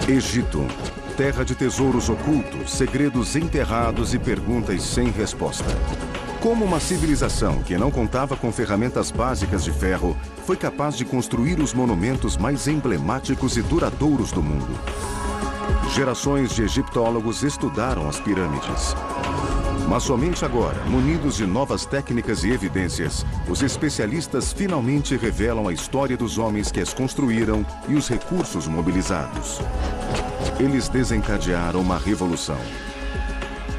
Egito, terra de tesouros ocultos, segredos enterrados e perguntas sem resposta. Como uma civilização que não contava com ferramentas básicas de ferro foi capaz de construir os monumentos mais emblemáticos e duradouros do mundo? Gerações de egiptólogos estudaram as pirâmides. Mas somente agora, munidos de novas técnicas e evidências, os especialistas finalmente revelam a história dos homens que as construíram e os recursos mobilizados. Eles desencadearam uma revolução.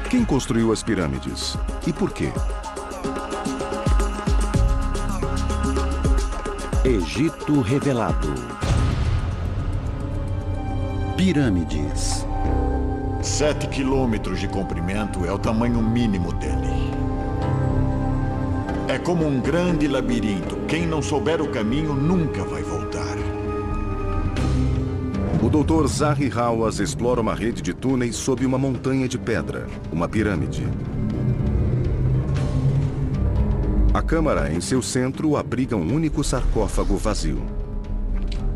Quem construiu as pirâmides? E por quê? Egito revelado. Pirâmides. 7 quilômetros de comprimento é o tamanho mínimo dele. É como um grande labirinto. Quem não souber o caminho nunca vai voltar. O Dr. Zahi Hawass explora uma rede de túneis sob uma montanha de pedra, uma pirâmide. A câmara em seu centro abriga um único sarcófago vazio.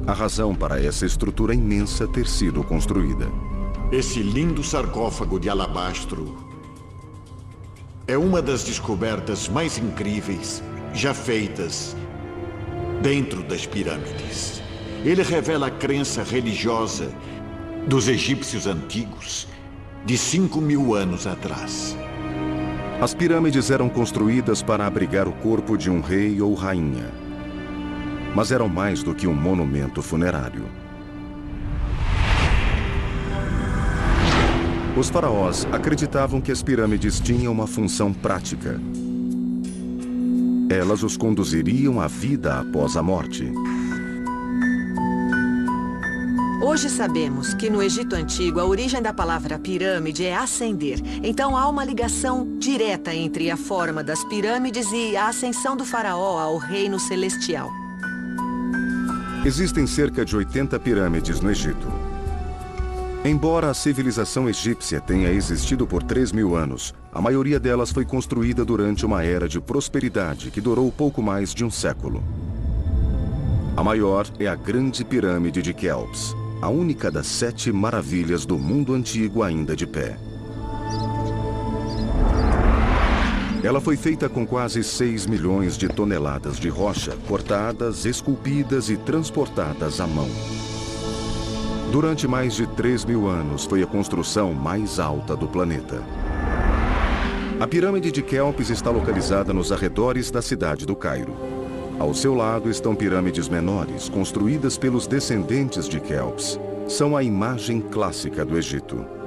A razão para essa estrutura imensa ter sido construída. Esse lindo sarcófago de alabastro é uma das descobertas mais incríveis já feitas dentro das pirâmides. Ele revela a crença religiosa dos egípcios antigos de 5.000 anos atrás. As pirâmides eram construídas para abrigar o corpo de um rei ou rainha. Mas eram mais do que um monumento funerário. Os faraós acreditavam que as pirâmides tinham uma função prática. Elas os conduziriam à vida após a morte. Hoje sabemos que no Egito Antigo a origem da palavra pirâmide é ascender. Então há uma ligação direta entre a forma das pirâmides e a ascensão do faraó ao reino celestial. Existem cerca de 80 pirâmides no Egito. Embora a civilização egípcia tenha existido por 3.000 anos, a maioria delas foi construída durante uma era de prosperidade que durou pouco mais de um século. A maior é a Grande Pirâmide de Quéops, a única das 7 maravilhas do mundo antigo ainda de pé. Ela foi feita com quase 6 milhões de toneladas de rocha, cortadas, esculpidas e transportadas à mão. Durante mais de 3.000 anos, foi a construção mais alta do planeta. A pirâmide de Quéops está localizada nos arredores da cidade do Cairo. Ao seu lado estão pirâmides menores, construídas pelos descendentes de Quéops. São a imagem clássica do Egito.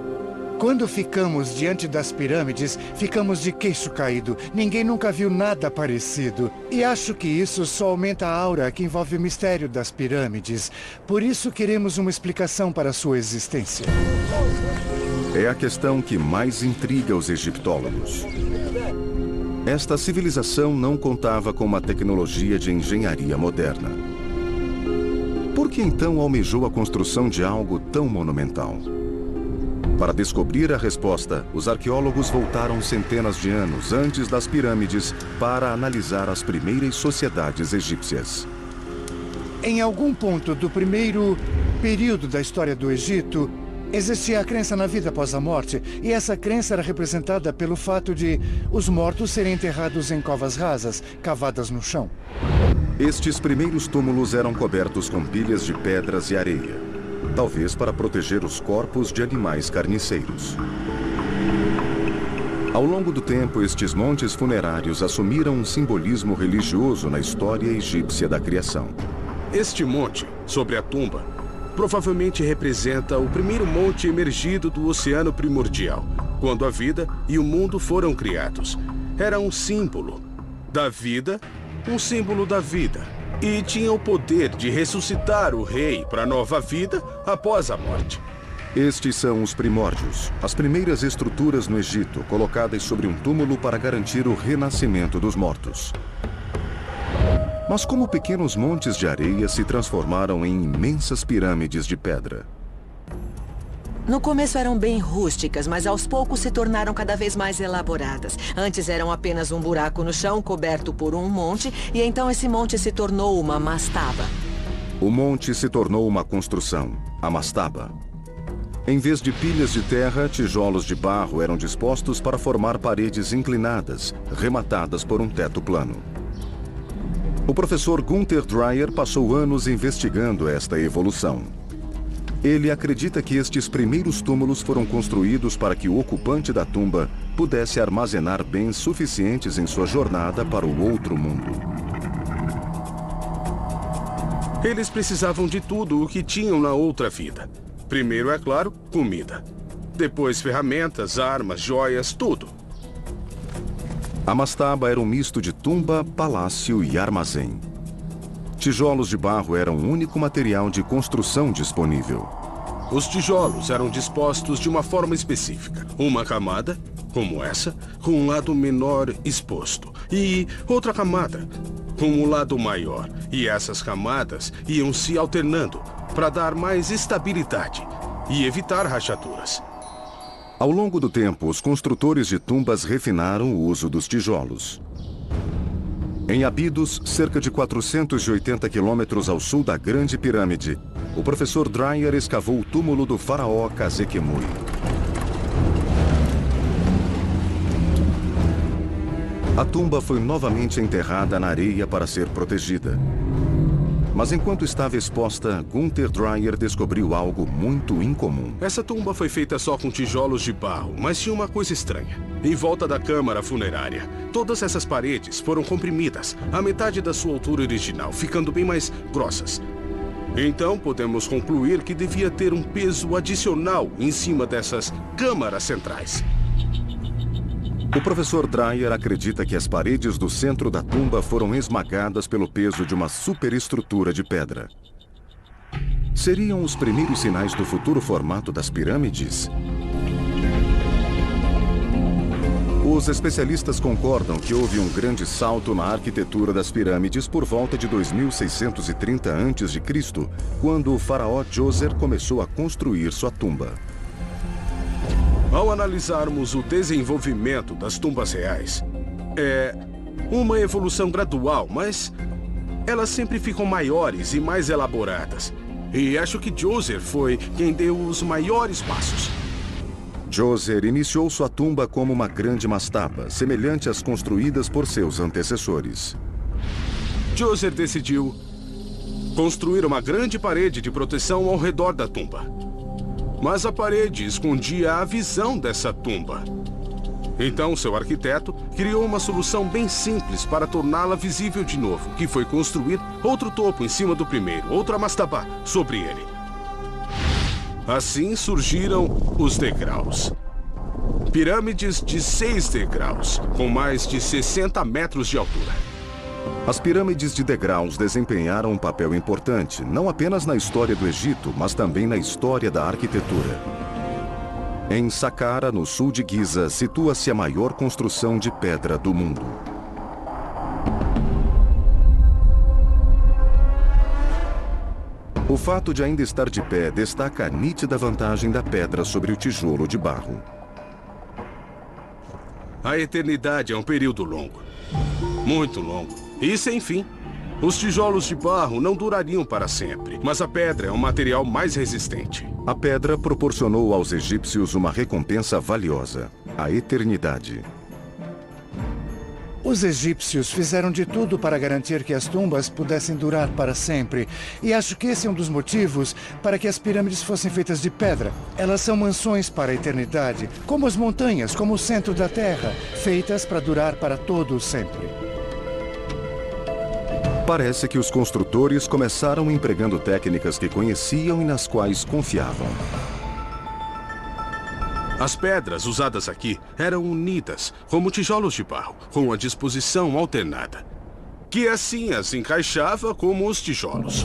Quando ficamos diante das pirâmides, ficamos de queixo caído. Ninguém nunca viu nada parecido. E acho que isso só aumenta a aura que envolve o mistério das pirâmides. Por isso queremos uma explicação para a sua existência. É a questão que mais intriga os egiptólogos. Esta civilização não contava com uma tecnologia de engenharia moderna. Por que então almejou a construção de algo tão monumental? Para descobrir a resposta, os arqueólogos voltaram centenas de anos antes das pirâmides para analisar as primeiras sociedades egípcias. Em algum ponto do primeiro período da história do Egito, existia a crença na vida após a morte, e essa crença era representada pelo fato de os mortos serem enterrados em covas rasas, cavadas no chão. Estes primeiros túmulos eram cobertos com pilhas de pedras e areia. Talvez para proteger os corpos de animais carniceiros. Ao longo do tempo, estes montes funerários assumiram um simbolismo religioso na história egípcia da criação. Este monte, sobre a tumba, provavelmente representa o primeiro monte emergido do oceano primordial, quando a vida e o mundo foram criados. Era um símbolo da vida, um símbolo da vida. E tinha o poder de ressuscitar o rei para a nova vida após a morte. Estes são os primórdios, as primeiras estruturas no Egito, colocadas sobre um túmulo para garantir o renascimento dos mortos. Mas como pequenos montes de areia se transformaram em imensas pirâmides de pedra? No começo eram bem rústicas, mas aos poucos se tornaram cada vez mais elaboradas. Antes eram apenas um buraco no chão coberto por um monte, e então esse monte se tornou uma mastaba. O monte se tornou uma construção, a mastaba. Em vez de pilhas de terra, tijolos de barro eram dispostos para formar paredes inclinadas, rematadas por um teto plano. O professor Gunther Dreyer passou anos investigando esta evolução. Ele acredita que estes primeiros túmulos foram construídos para que o ocupante da tumba pudesse armazenar bens suficientes em sua jornada para o outro mundo. Eles precisavam de tudo o que tinham na outra vida. Primeiro, é claro, comida. Depois, ferramentas, armas, joias, tudo. A mastaba era um misto de tumba, palácio e armazém. Tijolos de barro eram o único material de construção disponível. Os tijolos eram dispostos de uma forma específica. Uma camada, como essa, com um lado menor exposto. E outra camada, com um lado maior. E essas camadas iam se alternando para dar mais estabilidade e evitar rachaduras. Ao longo do tempo, os construtores de tumbas refinaram o uso dos tijolos. Em Abidos, cerca de 480 quilômetros ao sul da Grande Pirâmide, o professor Dreyer escavou o túmulo do faraó Khazekemui. A tumba foi novamente enterrada na areia para ser protegida. Mas enquanto estava exposta, Gunther Dreyer descobriu algo muito incomum. Essa tumba foi feita só com tijolos de barro, mas tinha uma coisa estranha. Em volta da câmara funerária, todas essas paredes foram comprimidas à metade da sua altura original, ficando bem mais grossas. Então, podemos concluir que devia ter um peso adicional em cima dessas câmaras centrais. O professor Dreyer acredita que as paredes do centro da tumba foram esmagadas pelo peso de uma superestrutura de pedra. Seriam os primeiros sinais do futuro formato das pirâmides? Os especialistas concordam que houve um grande salto na arquitetura das pirâmides por volta de 2630 a.C., quando o faraó Djoser começou a construir sua tumba. Ao analisarmos o desenvolvimento das tumbas reais, é uma evolução gradual, mas elas sempre ficam maiores e mais elaboradas. E acho que Djoser foi quem deu os maiores passos. Djoser iniciou sua tumba como uma grande mastaba, semelhante às construídas por seus antecessores. Djoser decidiu construir uma grande parede de proteção ao redor da tumba. Mas a parede escondia a visão dessa tumba. Então, seu arquiteto criou uma solução bem simples para torná-la visível de novo, que foi construir outro topo em cima do primeiro, outra mastaba sobre ele. Assim surgiram os degraus. Pirâmides de 6 degraus, com mais de 60 metros de altura. As pirâmides de degraus desempenharam um papel importante, não apenas na história do Egito, mas também na história da arquitetura. Em Saqqara, no sul de Giza, situa-se a maior construção de pedra do mundo. O fato de ainda estar de pé destaca a nítida vantagem da pedra sobre o tijolo de barro. A eternidade é um período longo. Muito longo. E sem fim. Os tijolos de barro não durariam para sempre, mas a pedra é um material mais resistente. A pedra proporcionou aos egípcios uma recompensa valiosa: a eternidade. Os egípcios fizeram de tudo para garantir que as tumbas pudessem durar para sempre. E acho que esse é um dos motivos para que as pirâmides fossem feitas de pedra. Elas são mansões para a eternidade, como as montanhas, como o centro da Terra, feitas para durar para todo sempre. Parece que os construtores começaram empregando técnicas que conheciam e nas quais confiavam. As pedras usadas aqui eram unidas, como tijolos de barro, com a disposição alternada, que assim as encaixava como os tijolos.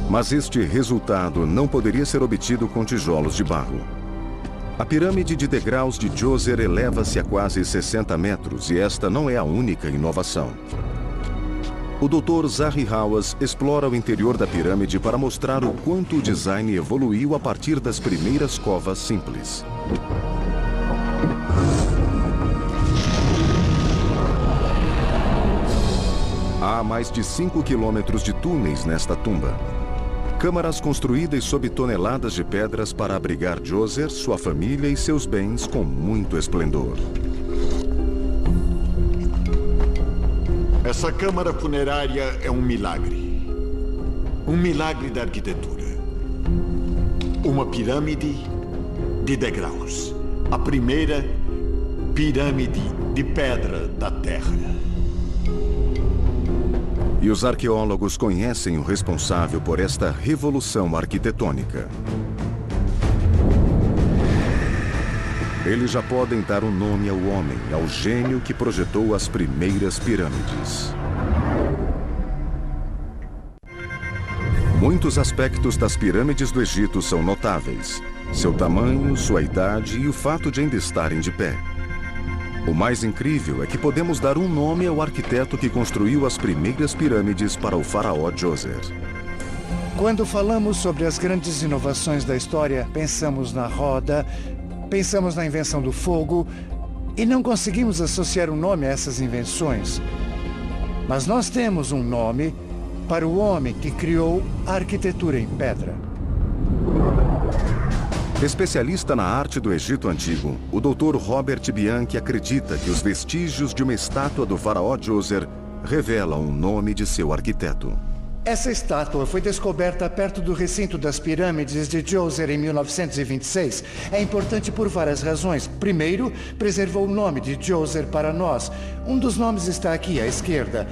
Mas este resultado não poderia ser obtido com tijolos de barro. A pirâmide de degraus de Djoser eleva-se a quase 60 metros e esta não é a única inovação. O Dr. Zahi Hawass explora o interior da pirâmide para mostrar o quanto o design evoluiu a partir das primeiras covas simples. Há mais de 5 quilômetros de túneis nesta tumba. Câmaras construídas sob toneladas de pedras para abrigar Djoser, sua família e seus bens com muito esplendor. Essa câmara funerária é um milagre. Um milagre da arquitetura. Uma pirâmide de degraus. A primeira pirâmide de pedra da Terra. E os arqueólogos conhecem o responsável por esta revolução arquitetônica. Eles já podem dar um nome ao homem, ao gênio que projetou as primeiras pirâmides. Muitos aspectos das pirâmides do Egito são notáveis. Seu tamanho, sua idade e o fato de ainda estarem de pé. O mais incrível é que podemos dar um nome ao arquiteto que construiu as primeiras pirâmides para o faraó Djoser. Quando falamos sobre as grandes inovações da história, pensamos na roda, pensamos na invenção do fogo e não conseguimos associar um nome a essas invenções. Mas nós temos um nome para o homem que criou a arquitetura em pedra. Especialista na arte do Egito Antigo, o Dr. Robert Bianchi acredita que os vestígios de uma estátua do faraó Djoser revelam o nome de seu arquiteto. Essa estátua foi descoberta perto do recinto das pirâmides de Djoser em 1926. É importante por várias razões. Primeiro, preservou o nome de Djoser para nós. Um dos nomes está aqui à esquerda.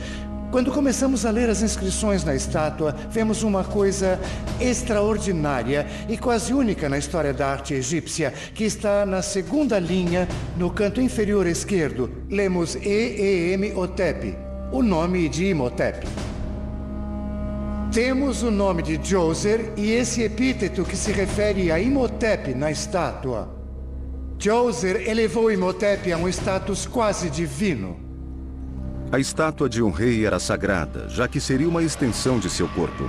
Quando começamos a ler as inscrições na estátua, vemos uma coisa extraordinária e quase única na história da arte egípcia, que está na segunda linha, no canto inferior esquerdo. Lemos E-E-M-O-T-E-P, o nome de Imhotep. Temos o nome de Djoser e esse epíteto que se refere a Imhotep na estátua. Djoser elevou Imhotep a um status quase divino. A estátua de um rei era sagrada, já que seria uma extensão de seu corpo.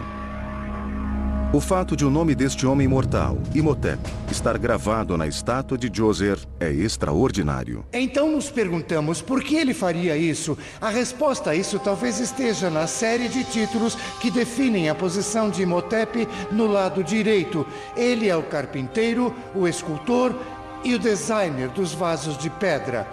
O fato de o nome deste homem mortal, Imhotep, estar gravado na estátua de Djoser é extraordinário. Então nos perguntamos por que ele faria isso. A resposta a isso talvez esteja na série de títulos que definem a posição de Imhotep no lado direito. Ele é o carpinteiro, o escultor e o designer dos vasos de pedra.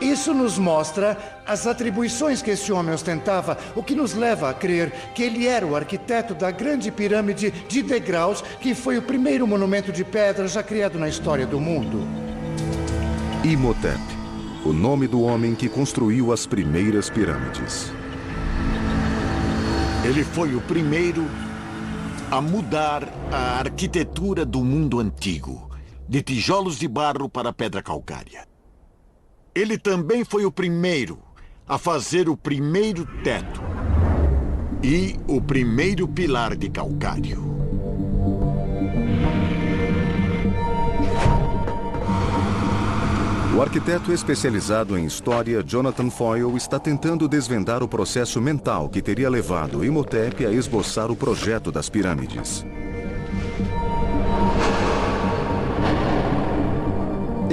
Isso nos mostra as atribuições que esse homem ostentava, o que nos leva a crer que ele era o arquiteto da grande pirâmide de degraus, que foi o primeiro monumento de pedra já criado na história do mundo. Imhotep, o nome do homem que construiu as primeiras pirâmides. Ele foi o primeiro a mudar a arquitetura do mundo antigo, de tijolos de barro para pedra calcária. Ele também foi o primeiro a fazer o primeiro teto e o primeiro pilar de calcário. O arquiteto especializado em história, Jonathan Foyle, está tentando desvendar o processo mental que teria levado Imhotep a esboçar o projeto das pirâmides.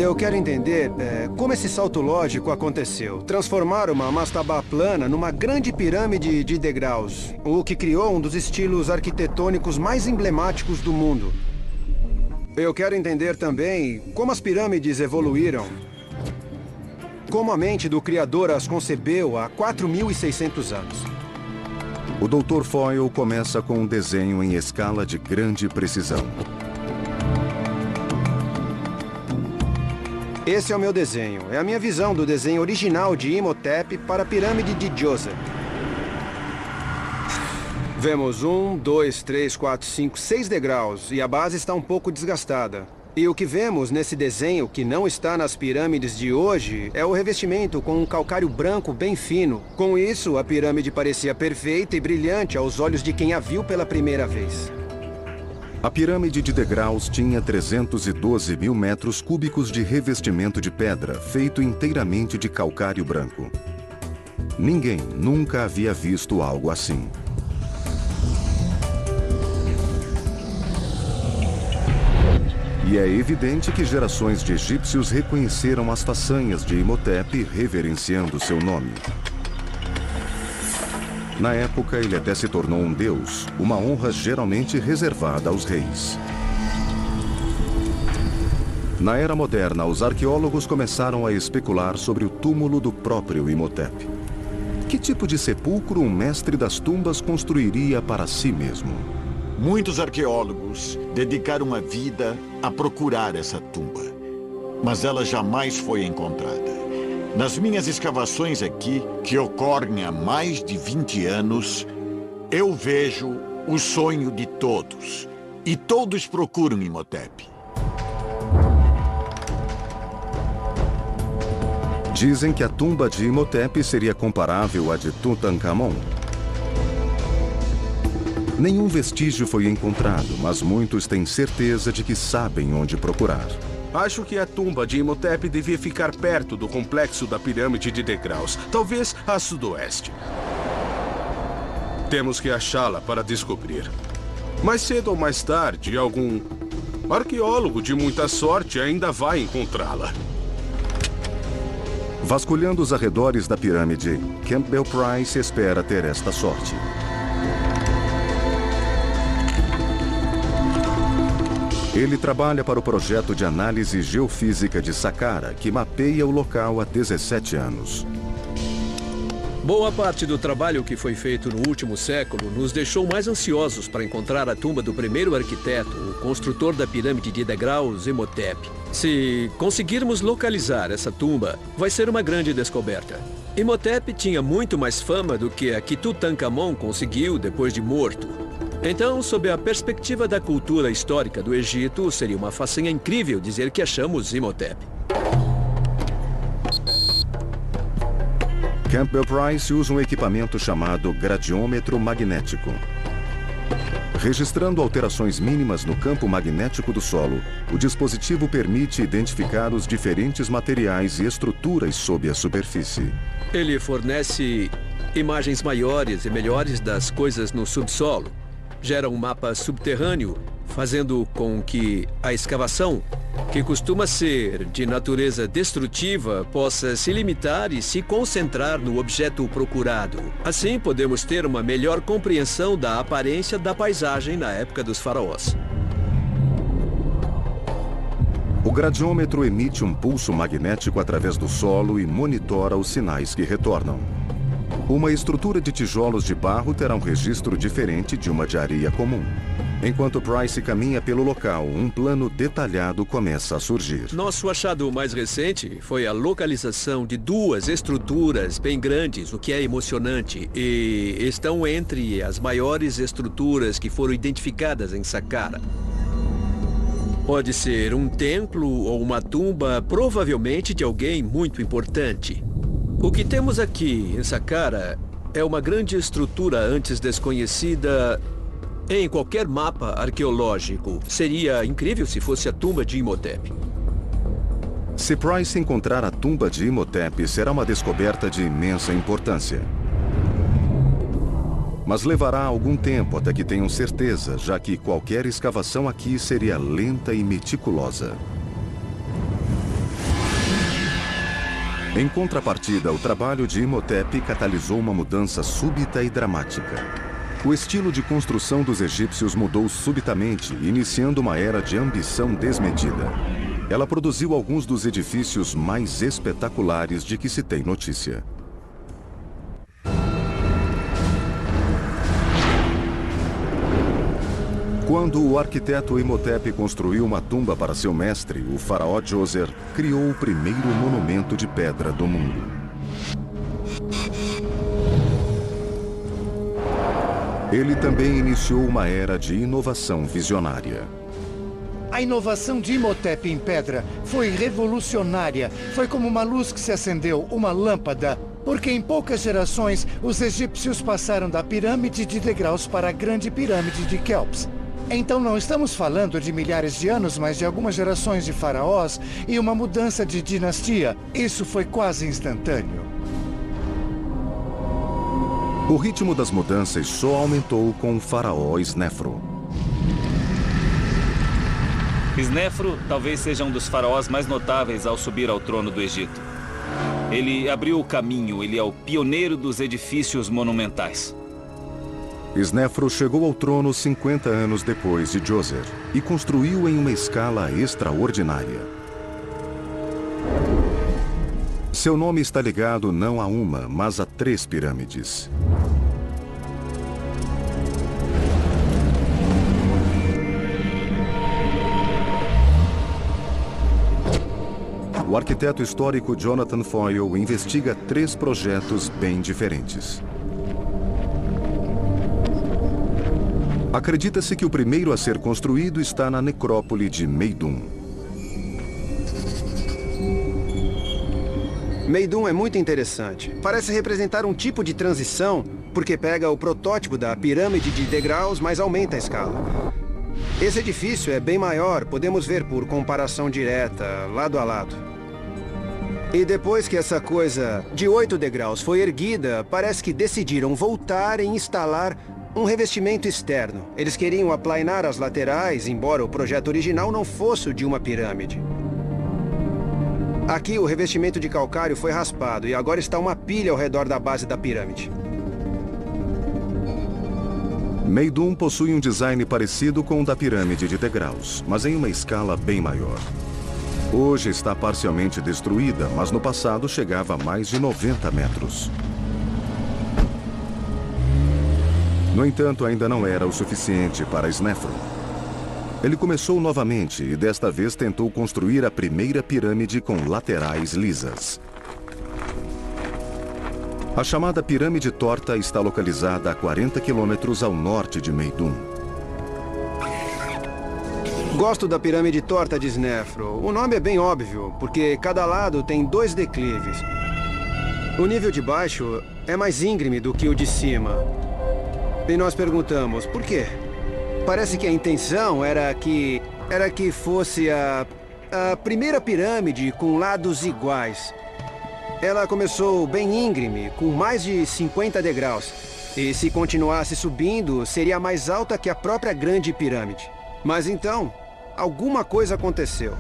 Eu quero entender como esse salto lógico aconteceu. Transformar uma mastabá plana numa grande pirâmide de degraus, o que criou um dos estilos arquitetônicos mais emblemáticos do mundo. Eu quero entender também como as pirâmides evoluíram. Como a mente do Criador as concebeu há 4.600 anos. O Dr. Foyle começa com um desenho em escala de grande precisão. Esse é o meu desenho. É a minha visão do desenho original de Imhotep para a pirâmide de Djoser. Vemos 1, 2, 3, 4, 5, 6 degraus e a base está um pouco desgastada. E o que vemos nesse desenho que não está nas pirâmides de hoje é o revestimento com um calcário branco bem fino. Com isso, a pirâmide parecia perfeita e brilhante aos olhos de quem a viu pela primeira vez. A pirâmide de degraus tinha 312 mil metros cúbicos de revestimento de pedra, feito inteiramente de calcário branco. Ninguém nunca havia visto algo assim. E é evidente que gerações de egípcios reconheceram as façanhas de Imhotep, reverenciando seu nome. Na época, ele até se tornou um deus, uma honra geralmente reservada aos reis. Na era moderna, os arqueólogos começaram a especular sobre o túmulo do próprio Imhotep. Que tipo de sepulcro um mestre das tumbas construiria para si mesmo? Muitos arqueólogos dedicaram a vida a procurar essa tumba, mas ela jamais foi encontrada. Nas minhas escavações aqui, que ocorrem há mais de 20 anos, eu vejo o sonho de todos. E todos procuram Imhotep. Dizem que a tumba de Imhotep seria comparável à de Tutankhamon. Nenhum vestígio foi encontrado, mas muitos têm certeza de que sabem onde procurar. Acho que a tumba de Imhotep devia ficar perto do complexo da pirâmide de degraus, talvez a sudoeste. Temos que achá-la para descobrir. Mais cedo ou mais tarde, algum arqueólogo de muita sorte ainda vai encontrá-la. Vasculhando os arredores da pirâmide, Campbell Price espera ter esta sorte. Ele trabalha para o projeto de análise geofísica de Saqqara, que mapeia o local há 17 anos. Boa parte do trabalho que foi feito no último século nos deixou mais ansiosos para encontrar a tumba do primeiro arquiteto, o construtor da pirâmide de degraus, Imhotep. Se conseguirmos localizar essa tumba, vai ser uma grande descoberta. Imhotep tinha muito mais fama do que a que Tutankhamon conseguiu depois de morto. Então, sob a perspectiva da cultura histórica do Egito, seria uma façanha incrível dizer que achamos Imhotep. Campbell Price usa um equipamento chamado gradiômetro magnético. Registrando alterações mínimas no campo magnético do solo, o dispositivo permite identificar os diferentes materiais e estruturas sob a superfície. Ele fornece imagens maiores e melhores das coisas no subsolo. Gera um mapa subterrâneo, fazendo com que a escavação, que costuma ser de natureza destrutiva, possa se limitar e se concentrar no objeto procurado. Assim, podemos ter uma melhor compreensão da aparência da paisagem na época dos faraós. O gradiômetro emite um pulso magnético através do solo e monitora os sinais que retornam. Uma estrutura de tijolos de barro terá um registro diferente de uma de areia comum. Enquanto Price caminha pelo local, um plano detalhado começa a surgir. Nosso achado mais recente foi a localização de duas estruturas bem grandes, o que é emocionante, e estão entre as maiores estruturas que foram identificadas em Saqqara. Pode ser um templo ou uma tumba, provavelmente de alguém muito importante. O que temos aqui em Saqqara é uma grande estrutura antes desconhecida em qualquer mapa arqueológico. Seria incrível se fosse a tumba de Imhotep. Se Price encontrar a tumba de Imhotep, será uma descoberta de imensa importância. Mas levará algum tempo até que tenham certeza, já que qualquer escavação aqui seria lenta e meticulosa. Em contrapartida, o trabalho de Imhotep catalisou uma mudança súbita e dramática. O estilo de construção dos egípcios mudou subitamente, iniciando uma era de ambição desmedida. Ela produziu alguns dos edifícios mais espetaculares de que se tem notícia. Quando o arquiteto Imhotep construiu uma tumba para seu mestre, o faraó Djoser, criou o primeiro monumento de pedra do mundo. Ele também iniciou uma era de inovação visionária. A inovação de Imhotep em pedra foi revolucionária. Foi como uma luz que se acendeu, uma lâmpada. Porque em poucas gerações, os egípcios passaram da pirâmide de degraus para a grande pirâmide de Quéops. Então não estamos falando de milhares de anos, mas de algumas gerações de faraós e uma mudança de dinastia. Isso foi quase instantâneo. O ritmo das mudanças só aumentou com o faraó Snefru. Snefru talvez seja um dos faraós mais notáveis ao subir ao trono do Egito. Ele abriu o caminho, ele é o pioneiro dos edifícios monumentais. Snefru chegou ao trono 50 anos depois de Djoser e construiu em uma escala extraordinária. Seu nome está ligado não a uma, mas a 3 pirâmides. O arquiteto histórico Jonathan Foyle investiga 3 projetos bem diferentes. Acredita-se que o primeiro a ser construído está na necrópole de Meidum. Meidum é muito interessante. Parece representar um tipo de transição, porque pega o protótipo da pirâmide de degraus, mas aumenta a escala. Esse edifício é bem maior, podemos ver por comparação direta, lado a lado. E depois que essa coisa de 8 degraus foi erguida, parece que decidiram voltar e instalar um revestimento externo. Eles queriam aplainar as laterais, embora o projeto original não fosse o de uma pirâmide. Aqui o revestimento de calcário foi raspado e agora está uma pilha ao redor da base da pirâmide. Meidum possui um design parecido com o da pirâmide de degraus, mas em uma escala bem maior. Hoje está parcialmente destruída, mas no passado chegava a mais de 90 metros. No entanto, ainda não era o suficiente para Snefru. Ele começou novamente e desta vez tentou construir a primeira pirâmide com laterais lisas. A chamada Pirâmide Torta está localizada a 40 quilômetros ao norte de Meidum. Gosto da pirâmide torta de Snefru. O nome é bem óbvio, porque cada lado tem 2 declives. O nível de baixo é mais íngreme do que o de cima. E nós perguntamos, por quê? Parece que a intenção era que fosse a primeira pirâmide com lados iguais. Ela começou bem íngreme, com mais de 50 degraus. E se continuasse subindo, seria mais alta que a própria grande pirâmide. Mas então, alguma coisa aconteceu.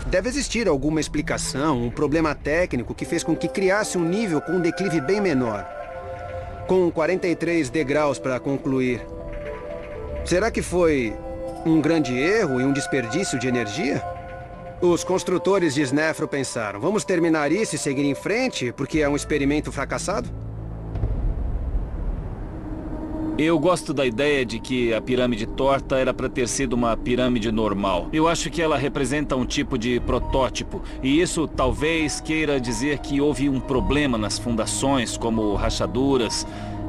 Deve existir alguma explicação, um problema técnico que fez com que criasse um nível com um declive bem menor. Com 43 degraus para concluir. Será que foi um grande erro e um desperdício de energia? Os construtores de Snefru pensaram, vamos terminar isso e seguir em frente, porque é um experimento fracassado? Eu gosto da ideia de que a pirâmide torta era para ter sido uma pirâmide normal. Eu acho que ela representa um tipo de protótipo. E isso talvez queira dizer que houve um problema nas fundações, como rachaduras,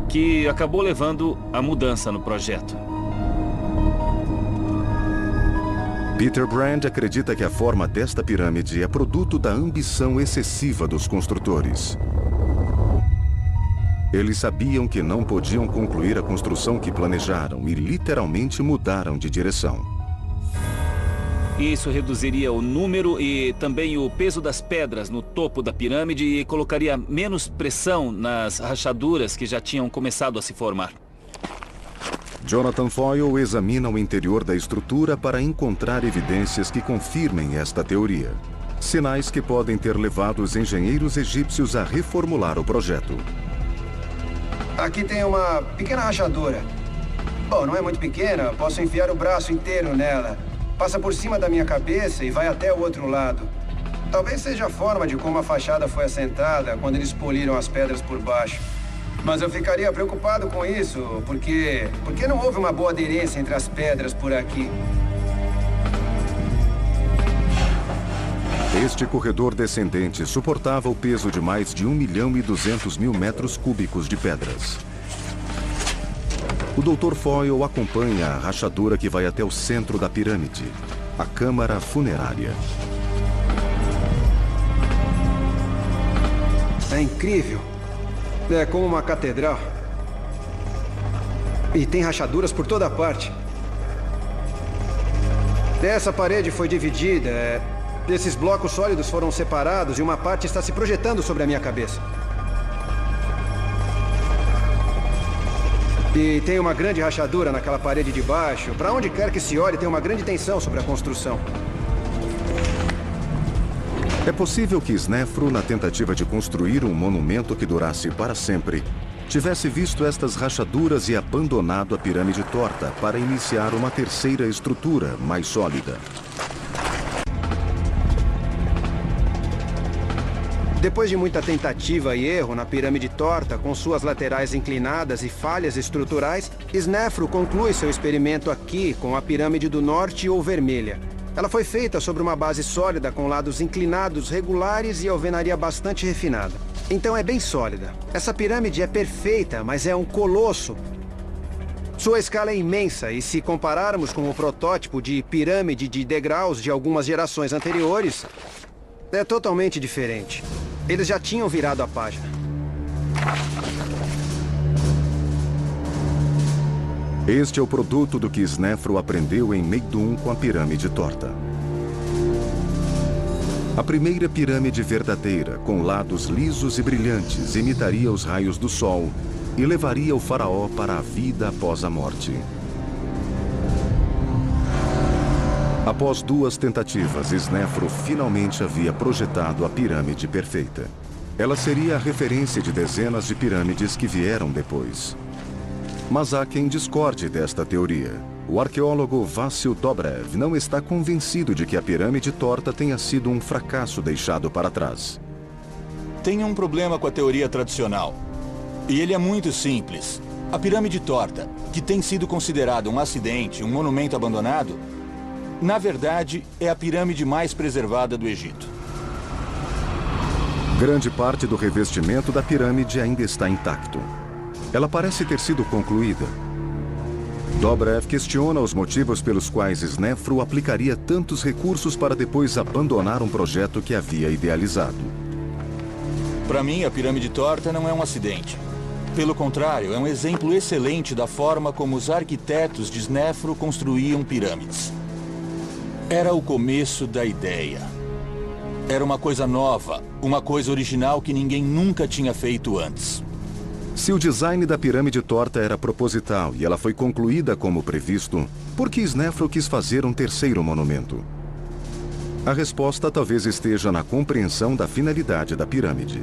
que acabou levando à mudança no projeto. Peter Brand acredita que a forma desta pirâmide é produto da ambição excessiva dos construtores. Eles sabiam que não podiam concluir a construção que planejaram e literalmente mudaram de direção. Isso reduziria o número e também o peso das pedras no topo da pirâmide e colocaria menos pressão nas rachaduras que já tinham começado a se formar. Jonathan Foyle examina o interior da estrutura para encontrar evidências que confirmem esta teoria. Sinais que podem ter levado os engenheiros egípcios a reformular o projeto. Aqui tem uma pequena rachadura. Bom, não é muito pequena, posso enfiar o braço inteiro nela. Passa por cima da minha cabeça e vai até o outro lado. Talvez seja a forma de como a fachada foi assentada quando eles poliram as pedras por baixo. Mas eu ficaria preocupado com isso, porque não houve uma boa aderência entre as pedras por aqui. Este corredor descendente suportava o peso de mais de 1.200.000 metros cúbicos de pedras. O Dr. Foyle acompanha a rachadura que vai até o centro da pirâmide, a câmara funerária. É incrível. É como uma catedral. E tem rachaduras por toda parte. Essa parede foi dividida. Esses blocos sólidos foram separados e uma parte está se projetando sobre a minha cabeça. E tem uma grande rachadura naquela parede de baixo. Para onde quer que se olhe, tem uma grande tensão sobre a construção. É possível que Snefru, na tentativa de construir um monumento que durasse para sempre, tivesse visto estas rachaduras e abandonado a pirâmide torta para iniciar uma terceira estrutura mais sólida. Depois de muita tentativa e erro na pirâmide torta, com suas laterais inclinadas e falhas estruturais, Snefru conclui seu experimento aqui com a pirâmide do norte ou vermelha. Ela foi feita sobre uma base sólida com lados inclinados regulares e alvenaria bastante refinada. Então é bem sólida. Essa pirâmide é perfeita, mas é um colosso. Sua escala é imensa e se compararmos com o protótipo de pirâmide de degraus de algumas gerações anteriores, é totalmente diferente. Eles já tinham virado a página. Este é o produto do que Snefru aprendeu em Meidum com a pirâmide torta. A primeira pirâmide verdadeira, com lados lisos e brilhantes, imitaria os raios do sol e levaria o faraó para a vida após a morte. Após 2 tentativas, Snefru finalmente havia projetado a pirâmide perfeita. Ela seria a referência de dezenas de pirâmides que vieram depois. Mas há quem discorde desta teoria. O arqueólogo Vassil Dobrev não está convencido de que a pirâmide torta tenha sido um fracasso deixado para trás. Tem um problema com a teoria tradicional. E ele é muito simples. A pirâmide torta, que tem sido considerada um acidente, um monumento abandonado, na verdade, é a pirâmide mais preservada do Egito. Grande parte do revestimento da pirâmide ainda está intacto. Ela parece ter sido concluída. Dobrev questiona os motivos pelos quais Snefru aplicaria tantos recursos para depois abandonar um projeto que havia idealizado. Para mim, a pirâmide torta não é um acidente. Pelo contrário, é um exemplo excelente da forma como os arquitetos de Snefru construíam pirâmides. Era o começo da ideia. Era uma coisa nova, uma coisa original que ninguém nunca tinha feito antes. Se o design da pirâmide torta era proposital e ela foi concluída como previsto, por que Snefru quis fazer um terceiro monumento? A resposta talvez esteja na compreensão da finalidade da pirâmide.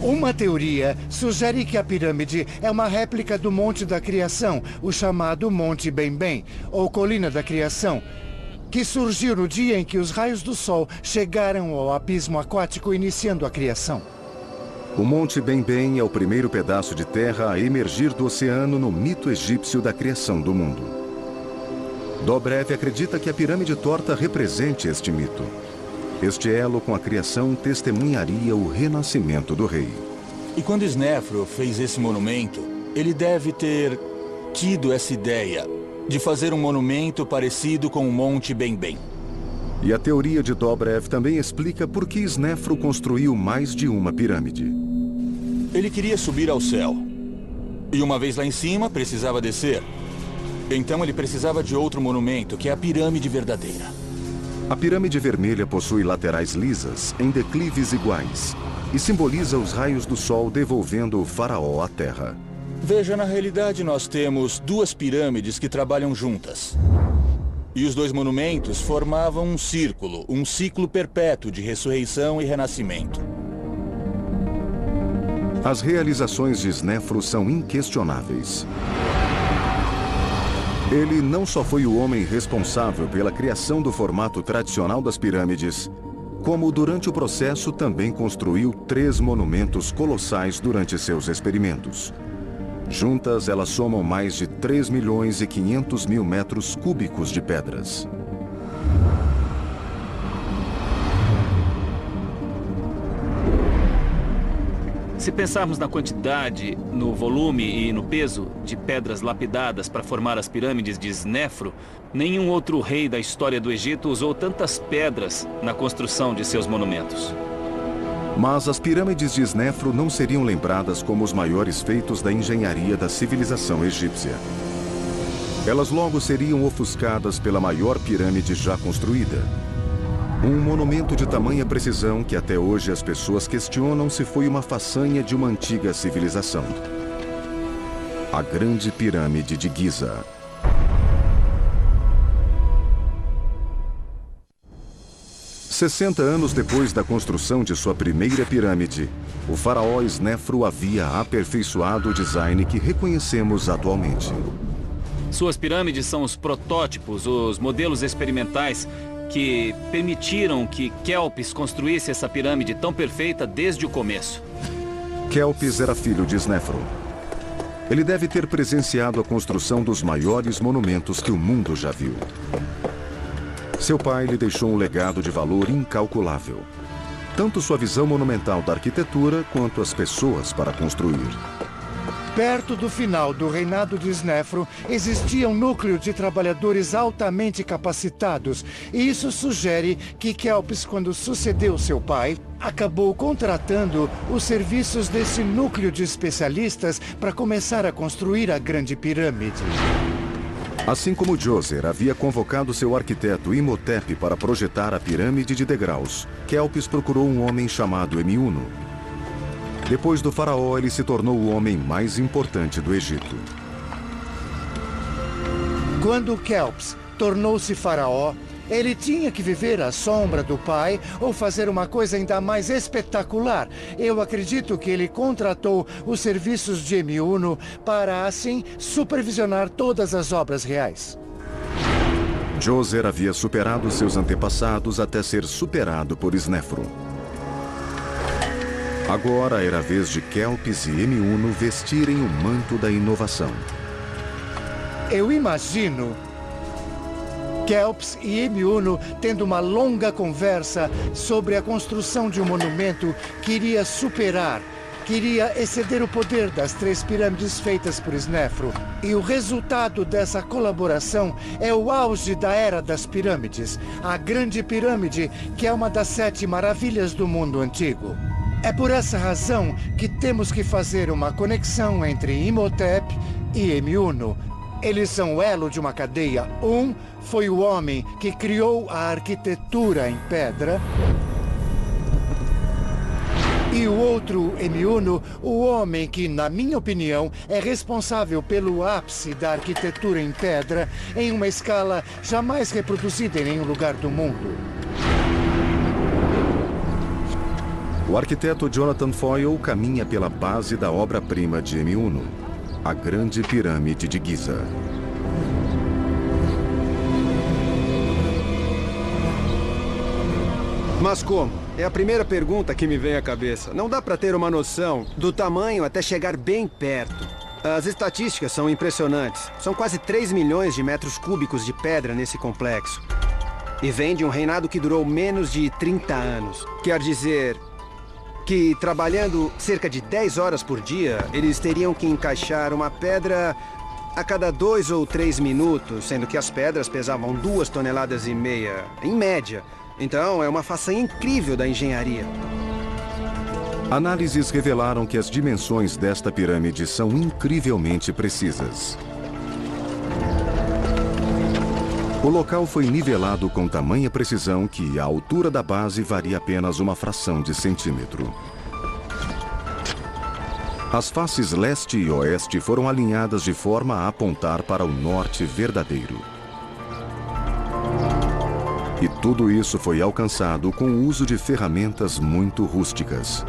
Uma teoria sugere que a pirâmide é uma réplica do Monte da Criação, o chamado Monte Bem-Bem, ou Colina da Criação, que surgiu no dia em que os raios do sol chegaram ao abismo aquático, iniciando a criação. O Monte Bem-Bem é o primeiro pedaço de terra a emergir do oceano no mito egípcio da criação do mundo. Dobrev acredita que a pirâmide torta represente este mito. Este elo com a criação testemunharia o renascimento do rei. E quando Snefru fez esse monumento, ele deve ter tido essa ideia de fazer um monumento parecido com o Monte Bem-Bem. E a teoria de Dobrev também explica por que Snefru construiu mais de uma pirâmide. Ele queria subir ao céu. E uma vez lá em cima, precisava descer. Então ele precisava de outro monumento, que é a pirâmide verdadeira. A pirâmide vermelha possui laterais lisas, em declives iguais, e simboliza os raios do sol devolvendo o faraó à terra. Veja, na realidade nós temos 2 pirâmides que trabalham juntas. E os 2 monumentos formavam um ciclo perpétuo de ressurreição e renascimento. As realizações de Snefru são inquestionáveis. Ele não só foi o homem responsável pela criação do formato tradicional das pirâmides, como durante o processo também construiu 3 monumentos colossais durante seus experimentos. Juntas, elas somam mais de 3.500.000 metros cúbicos de pedras. Se pensarmos na quantidade, no volume e no peso de pedras lapidadas para formar as pirâmides de Snefru, nenhum outro rei da história do Egito usou tantas pedras na construção de seus monumentos. Mas as pirâmides de Snefru não seriam lembradas como os maiores feitos da engenharia da civilização egípcia. Elas logo seriam ofuscadas pela maior pirâmide já construída. Um monumento de tamanha precisão que até hoje as pessoas questionam se foi uma façanha de uma antiga civilização. A Grande Pirâmide de Giza. 60 anos depois da construção de sua primeira pirâmide, o faraó Snefru havia aperfeiçoado o design que reconhecemos atualmente. Suas pirâmides são os protótipos, os modelos experimentais que permitiram que Kelpis construísse essa pirâmide tão perfeita desde o começo. Kelpis era filho de Snefru. Ele deve ter presenciado a construção dos maiores monumentos que o mundo já viu. Seu pai lhe deixou um legado de valor incalculável. Tanto sua visão monumental da arquitetura, quanto as pessoas para construir. Perto do final do reinado de Snefru, existia um núcleo de trabalhadores altamente capacitados. E isso sugere que Kelpis, quando sucedeu seu pai, acabou contratando os serviços desse núcleo de especialistas para começar a construir a Grande Pirâmide. Assim como Djoser havia convocado seu arquiteto Imhotep para projetar a pirâmide de degraus, Kelpis procurou um homem chamado Emiuno. Depois do faraó, ele se tornou o homem mais importante do Egito. Quando Kelpis tornou-se faraó, ele tinha que viver à sombra do pai ou fazer uma coisa ainda mais espetacular. Eu acredito que ele contratou os serviços de Emiuno para, assim, supervisionar todas as obras reais. Djoser havia superado seus antepassados até ser superado por Snefru. Agora era a vez de Kelpis e Emiuno vestirem o manto da inovação. Eu imagino Kelpis e Emiuno tendo uma longa conversa sobre a construção de um monumento que iria superar, que iria exceder o poder das 3 pirâmides feitas por Snefru. E o resultado dessa colaboração é o auge da Era das Pirâmides, a Grande Pirâmide, que é uma das 7 maravilhas do mundo antigo. É por essa razão que temos que fazer uma conexão entre Imhotep e Emiuno. Eles são o elo de uma cadeia. Um foi o homem que criou a arquitetura em pedra. E o outro, Emiuno, o homem que, na minha opinião, é responsável pelo ápice da arquitetura em pedra em uma escala jamais reproduzida em nenhum lugar do mundo. O arquiteto Jonathan Foyle caminha pela base da obra-prima de Emiuno, a Grande Pirâmide de Giza. Mas como? É a primeira pergunta que me vem à cabeça. Não dá para ter uma noção do tamanho até chegar bem perto. As estatísticas são impressionantes. São quase 3 milhões de metros cúbicos de pedra nesse complexo. E vem de um reinado que durou menos de 30 anos. Quer dizer que, trabalhando cerca de 10 horas por dia, eles teriam que encaixar uma pedra a cada 2 ou 3 minutos, sendo que as pedras pesavam 2,5 toneladas, em média. Então, é uma façanha incrível da engenharia. Análises revelaram que as dimensões desta pirâmide são incrivelmente precisas. O local foi nivelado com tamanha precisão que a altura da base varia apenas uma fração de centímetro. As faces leste e oeste foram alinhadas de forma a apontar para o norte verdadeiro. E tudo isso foi alcançado com o uso de ferramentas muito rústicas.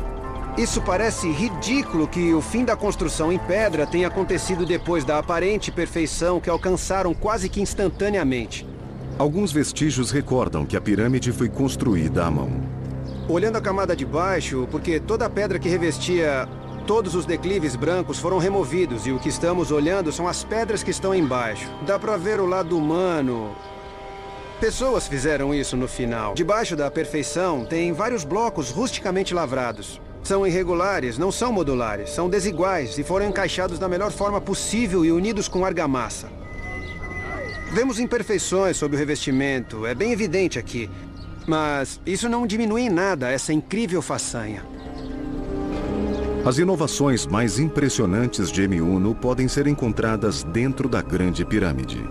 Isso parece ridículo que o fim da construção em pedra tenha acontecido depois da aparente perfeição que alcançaram quase que instantaneamente. Alguns vestígios recordam que a pirâmide foi construída à mão. Olhando a camada de baixo, porque toda a pedra que revestia todos os declives brancos foram removidos e o que estamos olhando são as pedras que estão embaixo. Dá pra ver o lado humano. Pessoas fizeram isso no final. Debaixo da perfeição tem vários blocos rusticamente lavrados. São irregulares, não são modulares, são desiguais e foram encaixados da melhor forma possível e unidos com argamassa. Vemos imperfeições sobre o revestimento, é bem evidente aqui. Mas isso não diminui em nada essa incrível façanha. As inovações mais impressionantes de Emiuno podem ser encontradas dentro da Grande Pirâmide.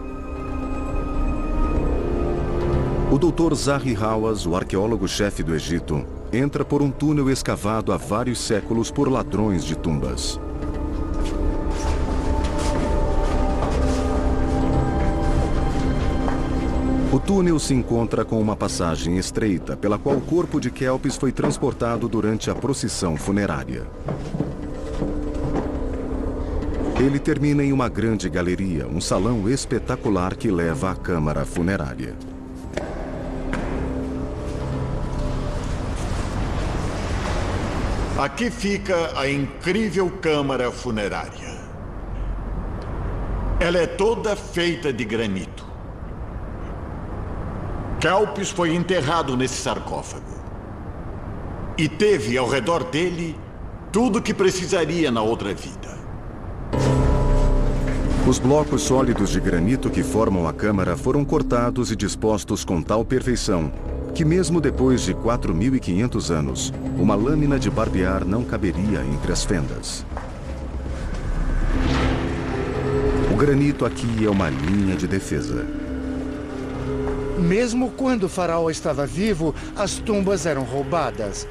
O Dr. Zahi Hawass, o arqueólogo-chefe do Egito, entra por um túnel escavado há vários séculos por ladrões de tumbas. O O túnel se encontra com uma passagem estreita, pela qual o corpo de Kelpis foi transportado durante a procissão funerária. Ele termina em uma grande galeria, um salão espetacular que leva à câmara funerária. Aqui fica a incrível câmara funerária. Ela é toda feita de granito. Kelpis foi enterrado nesse sarcófago. E teve ao redor dele tudo o que precisaria na outra vida. Os blocos sólidos de granito que formam a câmara foram cortados e dispostos com tal perfeição que mesmo depois de 4.500 anos, uma lâmina de barbear não caberia entre as fendas. O granito aqui é uma linha de defesa. Mesmo quando o faraó estava vivo, as tumbas eram roubadas.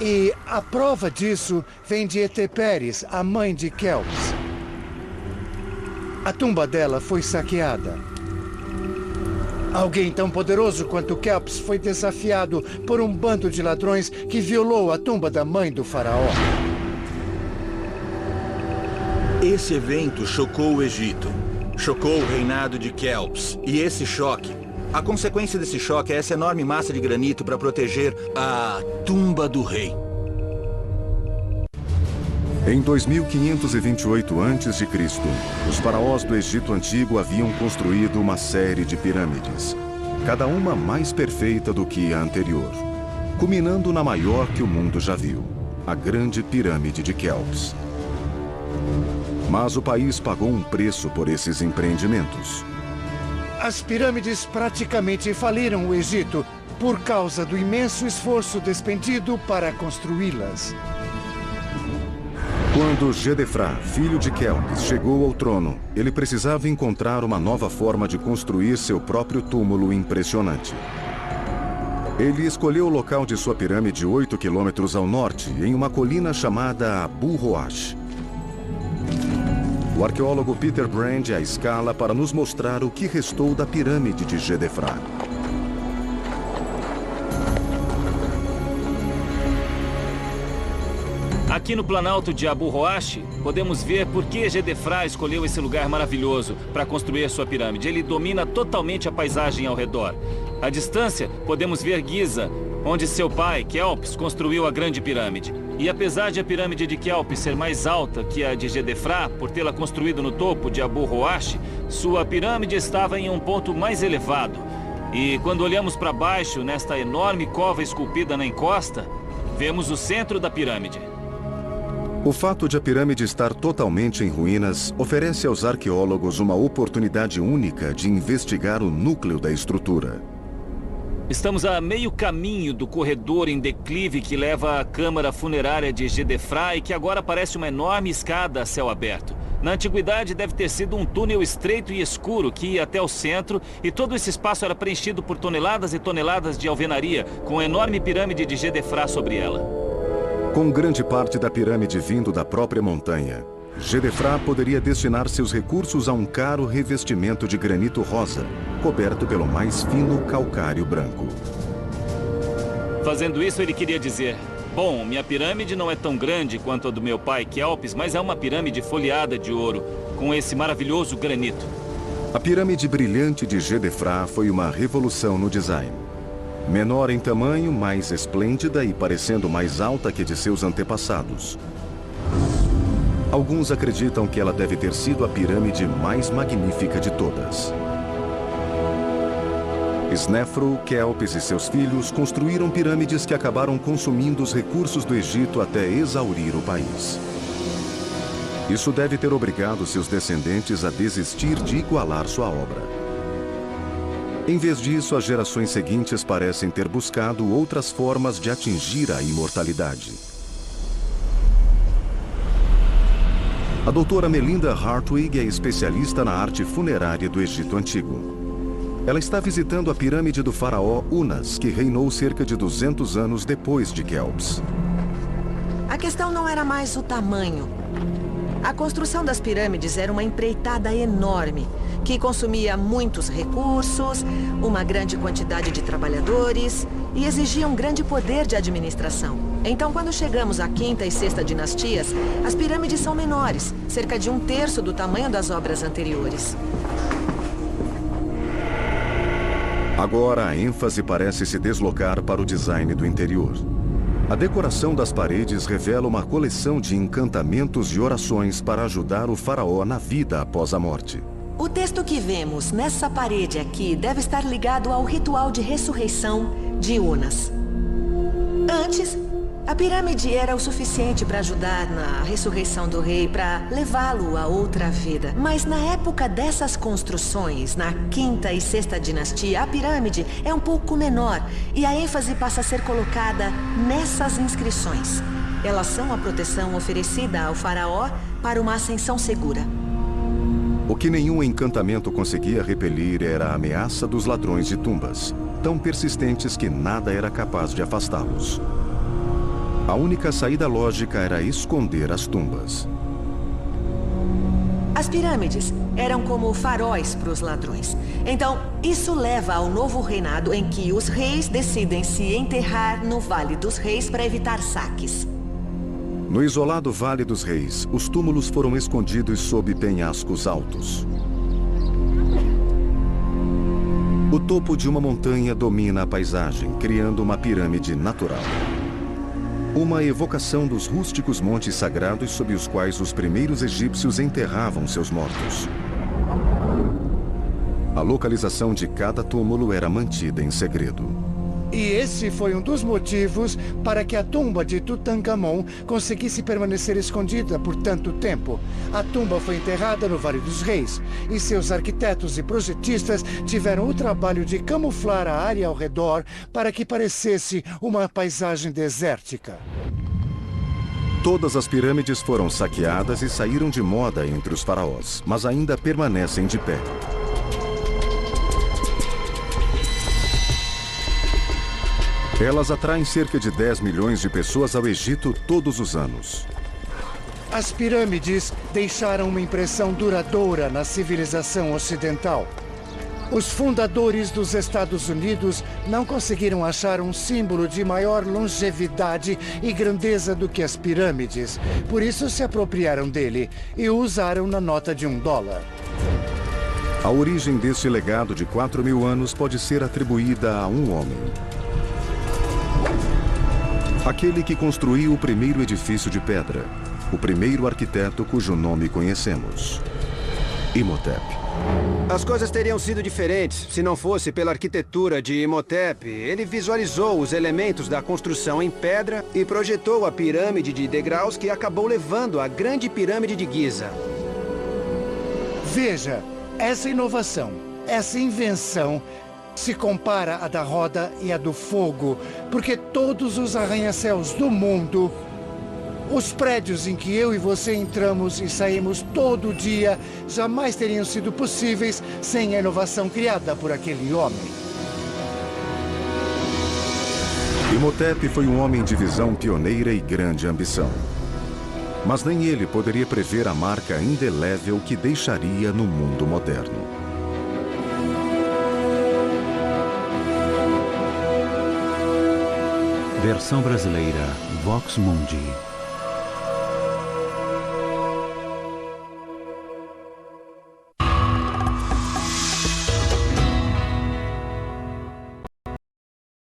E a prova disso vem de Eteperes, a mãe de Kelps. A tumba dela foi saqueada. Alguém tão poderoso quanto Kelps foi desafiado por um bando de ladrões que violou a tumba da mãe do faraó. Esse evento chocou o Egito. Chocou o reinado de Kelps. E esse choque, a consequência desse choque é essa enorme massa de granito para proteger a tumba do rei. Em 2528 a.C., os faraós do Egito Antigo haviam construído uma série de pirâmides, cada uma mais perfeita do que a anterior, culminando na maior que o mundo já viu, a Grande Pirâmide de Kelps. Mas o país pagou um preço por esses empreendimentos. As pirâmides praticamente faliram o Egito por causa do imenso esforço despendido para construí-las. Quando Gedefra, filho de Kelps, chegou ao trono, ele precisava encontrar uma nova forma de construir seu próprio túmulo impressionante. Ele escolheu o local de sua pirâmide 8 quilômetros ao norte, em uma colina chamada Abu Roash. O arqueólogo Peter Brand a escala para nos mostrar o que restou da pirâmide de Gedefra. Aqui no Planalto de Abu Roash, podemos ver por que Gedefra escolheu esse lugar maravilhoso para construir sua pirâmide. Ele domina totalmente a paisagem ao redor. À distância, podemos ver Giza, onde seu pai, Kelps, construiu a Grande Pirâmide. E apesar de a pirâmide de Kelps ser mais alta que a de Gedefra, por tê-la construído no topo de Abu Roash, sua pirâmide estava em um ponto mais elevado. E quando olhamos para baixo, nesta enorme cova esculpida na encosta, vemos o centro da pirâmide. O fato de a pirâmide estar totalmente em ruínas oferece aos arqueólogos uma oportunidade única de investigar o núcleo da estrutura. Estamos a meio caminho do corredor em declive que leva à câmara funerária de Gedefra e que agora parece uma enorme escada a céu aberto. Na antiguidade deve ter sido um túnel estreito e escuro que ia até o centro e todo esse espaço era preenchido por toneladas e toneladas de alvenaria com a enorme pirâmide de Gedefra sobre ela. Com grande parte da pirâmide vindo da própria montanha, Gedefra poderia destinar seus recursos a um caro revestimento de granito rosa, coberto pelo mais fino calcário branco. Fazendo isso, ele queria dizer: bom, minha pirâmide não é tão grande quanto a do meu pai Kelps, mas é uma pirâmide folheada de ouro, com esse maravilhoso granito. A pirâmide brilhante de Gedefra foi uma revolução no design. Menor em tamanho, mais esplêndida e parecendo mais alta que de seus antepassados. Alguns acreditam que ela deve ter sido a pirâmide mais magnífica de todas. Snefru, Kelps e seus filhos construíram pirâmides que acabaram consumindo os recursos do Egito até exaurir o país. Isso deve ter obrigado seus descendentes a desistir de igualar sua obra. Em vez disso, as gerações seguintes parecem ter buscado outras formas de atingir a imortalidade. A doutora Melinda Hartwig é especialista na arte funerária do Egito Antigo. Ela está visitando a pirâmide do faraó Unas, que reinou cerca de 200 anos depois de Kelps. A questão não era mais o tamanho. A construção das pirâmides era uma empreitada enorme, que consumia muitos recursos, uma grande quantidade de trabalhadores e exigia um grande poder de administração. Então, quando chegamos à quinta e sexta dinastias, as pirâmides são menores, cerca de 1/3 do tamanho das obras anteriores. Agora a ênfase parece se deslocar para o design do interior. A decoração das paredes revela uma coleção de encantamentos e orações para ajudar o faraó na vida após a morte. O texto que vemos nessa parede aqui deve estar ligado ao ritual de ressurreição de Unas. Antes, a pirâmide era o suficiente para ajudar na ressurreição do rei, para levá-lo a outra vida. Mas na época dessas construções, na quinta e sexta dinastia, a pirâmide é um pouco menor e a ênfase passa a ser colocada nessas inscrições. Elas são a proteção oferecida ao faraó para uma ascensão segura. O que nenhum encantamento conseguia repelir era a ameaça dos ladrões de tumbas, tão persistentes que nada era capaz de afastá-los. A única saída lógica era esconder as tumbas. As pirâmides eram como faróis para os ladrões. Então, isso leva ao novo reinado em que os reis decidem se enterrar no Vale dos Reis para evitar saques. No isolado Vale dos Reis, os túmulos foram escondidos sob penhascos altos. O topo de uma montanha domina a paisagem, criando uma pirâmide natural. Uma evocação dos rústicos montes sagrados sob os quais os primeiros egípcios enterravam seus mortos. A localização de cada túmulo era mantida em segredo. E esse foi um dos motivos para que a tumba de Tutankhamon conseguisse permanecer escondida por tanto tempo. A tumba foi enterrada no Vale dos Reis, e seus arquitetos e projetistas tiveram o trabalho de camuflar a área ao redor para que parecesse uma paisagem desértica. Todas as pirâmides foram saqueadas e saíram de moda entre os faraós, mas ainda permanecem de pé. Elas atraem cerca de 10 milhões de pessoas ao Egito todos os anos. As pirâmides deixaram uma impressão duradoura na civilização ocidental. Os fundadores dos Estados Unidos não conseguiram achar um símbolo de maior longevidade e grandeza do que as pirâmides. Por isso se apropriaram dele e o usaram na nota de $1. A origem deste legado de 4.000 anos pode ser atribuída a um homem. Aquele que construiu o primeiro edifício de pedra. O primeiro arquiteto cujo nome conhecemos. Imhotep. As coisas teriam sido diferentes se não fosse pela arquitetura de Imhotep. Ele visualizou os elementos da construção em pedra e projetou a pirâmide de degraus que acabou levando à grande pirâmide de Giza. Veja, essa inovação, essa invenção se compara à da roda e à do fogo, porque todos os arranha-céus do mundo, os prédios em que eu e você entramos e saímos todo dia, jamais teriam sido possíveis sem a inovação criada por aquele homem. Imhotep foi um homem de visão pioneira e grande ambição. Mas nem ele poderia prever a marca indelével que deixaria no mundo moderno. Versão brasileira, Vox Mundi.